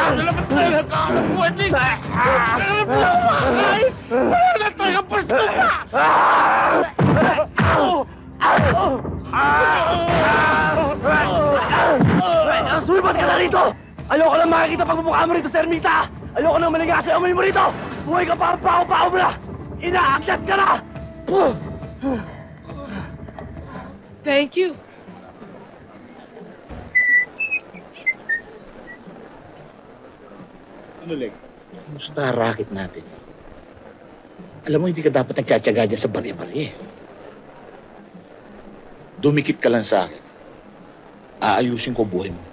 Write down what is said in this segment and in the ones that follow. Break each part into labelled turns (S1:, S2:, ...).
S1: Nalaman tayo ka! Pwede! Wala na tayo! Pasto pa!
S2: Sumipat ka na rito! Ayoko lang makikita pagmumukha mo rito, Sir Mita! Ayoko nang maligas yung amoy mo rito! Buhay ka parang pao-pao mo na! Inaaklas ka na!
S3: Thank you.
S1: Ano, Leg? Kumusta racket natin? Alam mo, hindi ka dapat nagtsatsaga dyan sa bari-bari eh. Dumikit ka lang sa akin. Aayusin ko buhay mo.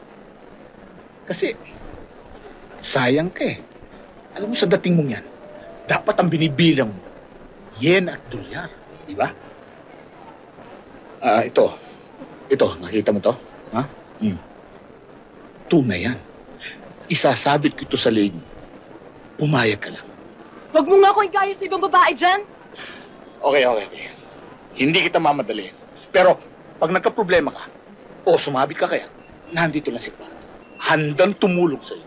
S1: Kasi, sayang ka eh. Alam mo, sa dating mong yan, dapat ang binibilang mo, yen at dolyar. Di ba? Ito. Ito, nakita mo to? Ha? Tunay yan. Isasabit ko ito sa leg mo. Pumayag ka lang.
S3: Huwag mo nga akong ikaya sa ibang babae dyan.
S1: Okay. Hindi kita mamadali. Pero, pag nagka-problema ka, o sumabit ka kaya, nandito na si Pato. Handang tumulong sa'yo.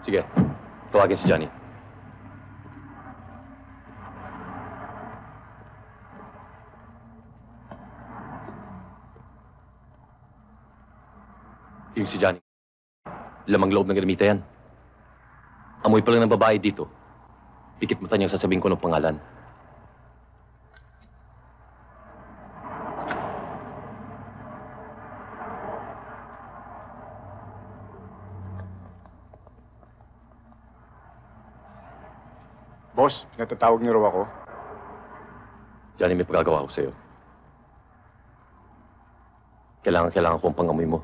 S4: Sige, tawagin si Johnny. Yung si Johnny, lamang loob ng ermita yan. Amoy pa lang ng babae dito. Pikit mata niyang sasabihin ko ng pangalan.
S5: Boss, natatawag niyo raw ako.
S4: Johnny, may pagagawa ko sa'yo. Kailangan kong pangamoy mo.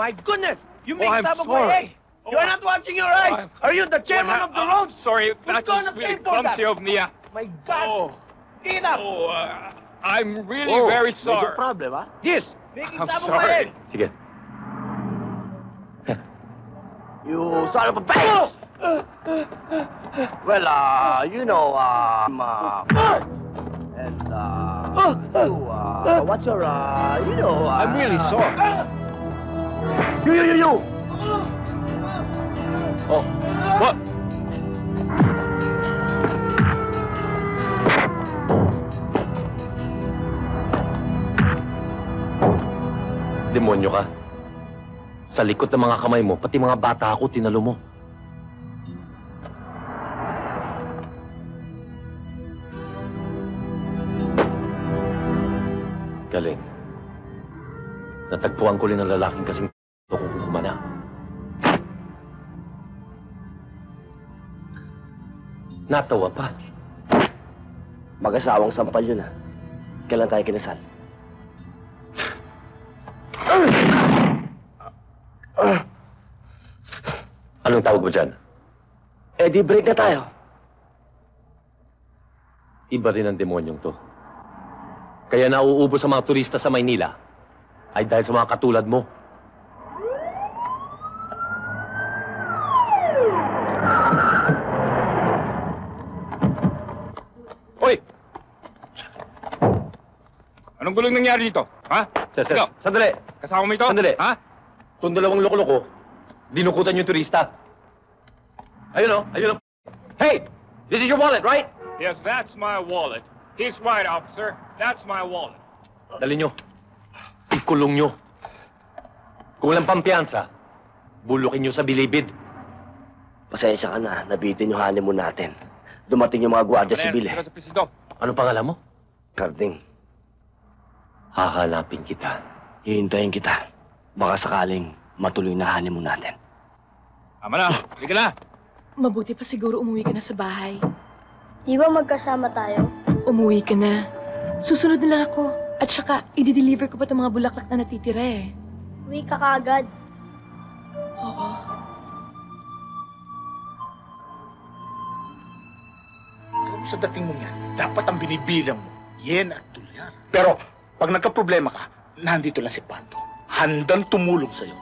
S2: My goodness! You make some of my hay! You're not watching your eyes! Are you the chairman of the road?
S6: Sorry,
S2: Who's
S6: that was
S2: gonna
S6: really
S2: pay for that?
S6: clumsy of me.
S2: My God! Get up!
S6: I'm really very sorry.
S2: Major problem, ha? Yes! Making
S6: I'm
S2: some of my hay!
S6: sorry.
S4: Sige.
S2: You son of a bitch! Well, you know, and, you, what's your, you know,
S6: I'm really sorry.
S2: You!
S6: Oh, what?
S4: Demonyo ka. Sa likod ng mga kamay mo, pati mga bata ako, tinalo mo. Galing. Natagpuan ko rin ang lalaking kasing kukumana na. Natawa pa.
S2: Mag-asawang sampal yun, ha? Kailan tayo kinasal?
S4: Anong tawag mo dyan?
S2: Eh, di break na tayo.
S4: Iba rin ang demonyong to. Kaya nauubos sa mga turista sa Maynila ay dahil sa mga katulad mo.
S6: Hoy! Anong gulong nangyari dito? Ha? Ikaw,
S4: Sandali!
S6: kasama mo ito?
S4: Sandali.
S6: Ha?
S4: Itong dalawang loko-loko, dinukutan yung turista. Ayun o. Hey! This is your wallet, right?
S6: Yes, that's my wallet. He's right, officer. That's my wallet.
S4: Dali nyo. Ikulong nyo. Kung walang pampiyansa, bulukin nyo sa bilibid.
S2: Pasensya ka na, nabitin yung honeymoon natin. Dumating yung mga gwardiya sibil, eh.
S6: Sa presido.
S4: Anong pangalan mo?
S2: Carding.
S4: Hahanapin kita.
S2: Hihintayin kita. Baka sakaling matuloy na honeymoon natin.
S6: Tama na. Sige na.
S3: Mabuti pa siguro umuwi ka na sa bahay.
S5: Di ba magkasama tayo?
S3: Umuwi ka na. Susunod na lang ako. At saka, i-deliver ko pa itong mga bulaklak na natitira eh.
S5: Uwi ka kaagad.
S3: Oo.
S1: Alam mo, sa dating mo yan, dapat ang binibilang mo, yen at dolyar. Pero, pag nagka-problema ka, nandito lang si Pando. Handang tumulong sa'yo.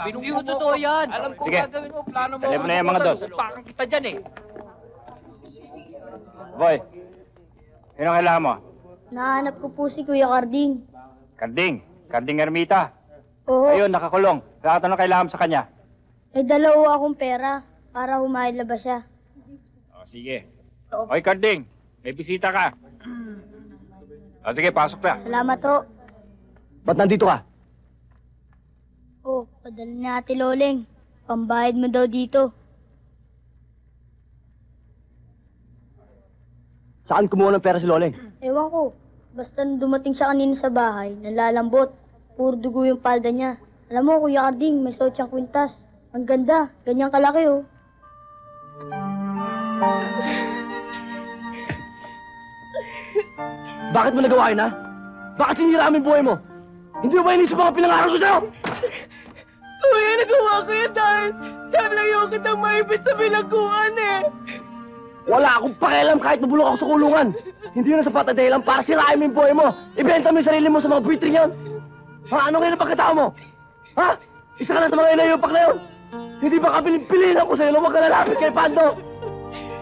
S7: Hindi ko totoo yan. Alam ko
S6: Sige.
S7: gagawin mo, plano mo.
S6: Alam mo na yan, mga dos.
S7: Pakang kita dyan eh.
S6: Boy. Yun ang kailangan mo.
S5: Nahanap ko po si Kuya Carding.
S6: Karding. Karding Ermita.
S5: Oo,
S6: Ayun, nakakulong. Lahat ano kailangan mo sa kanya?
S5: may dalawa akong pera para humahid labas siya.
S6: O, sige. Hoy, Karding. May bisita ka. O, sige, pasok na.
S5: Salamat ho.
S2: Ba't nandito ka?
S5: Oh, padala ni Ate Loleng. Pambayad mo daw dito.
S2: Saan kumuha ng pera si Loleng?
S5: Ewan ko. Basta nung dumating siya kanina sa bahay, nalalambot. Puro dugo yung palda niya. Alam mo, Kuya Carding, may suot siyang kwintas. Ang ganda. Ganyan kalaki, oh.
S2: Bakit mo nagawa yun, ha? Bakit sinira ang buhay mo? Hindi mo ba inisip mga pinangarap ko sa'yo?
S3: Kuya, nagawa ko yan dahil ayaw kitang maipit sa bilangguan eh.
S2: Wala akong pakialam kahit mabulok ako sa kulungan. Hindi yun ang sapat na dahilan para sirain mo yung buhay mo. Ibenta mo yung sarili mo sa mga buitring yan. Ha? Ano ngayon ang pagkatao mo? Ha? Isa ka na sa mga inayupak na yun. Hindi ba kabilin-pilinan ko sa'yo na huwag ka lalapit kay Pando?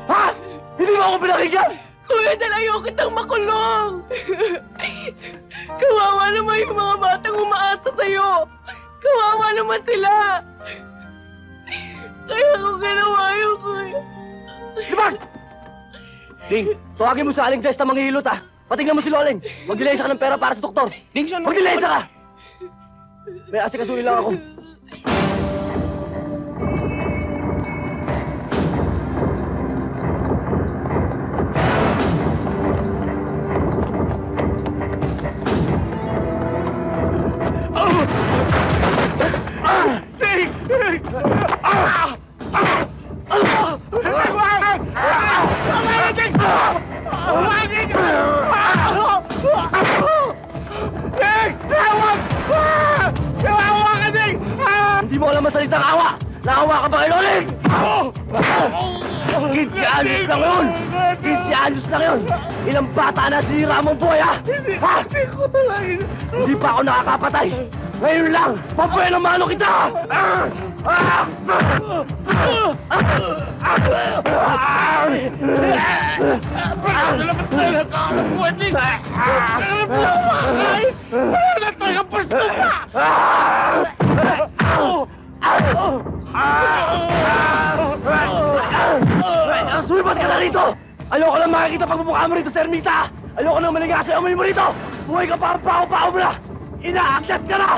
S2: Ha? Hindi mo ako pinakinggan?
S3: Kuya, dahil ayaw kitang makulong. Kawawa naman yung mga batang umaasa sa'yo. Kawawa naman sila. Kaya ko ginawa yun, Kuya.
S2: Libag! Ding, tawagin mo sa aling testa manghihilot, ha? Patingnan mo si Loleng. Magdilensya ka ng pera para sa doktor.
S6: Ding, siya
S2: Magdilensya ka! May asikasuhin lang ako. Hindi mo alam ang salitang awa! Naawa ka ba kay Loleng? 15 anyos lang yun! 15 anyos lang yun! Ilang bata na sinira mong buhay, ha? Ha? Hindi pa ako nakakapatay! Ngayon lang! Pabuhay ng mano kita! Sumipat ka na rito! Ayoko lang makikita pagmumukha mo rito, Sir Mita! Ayoko nang maligas sa amoy mo rito! Buhay ka para pao-pao mo na! Inaaklas ka na!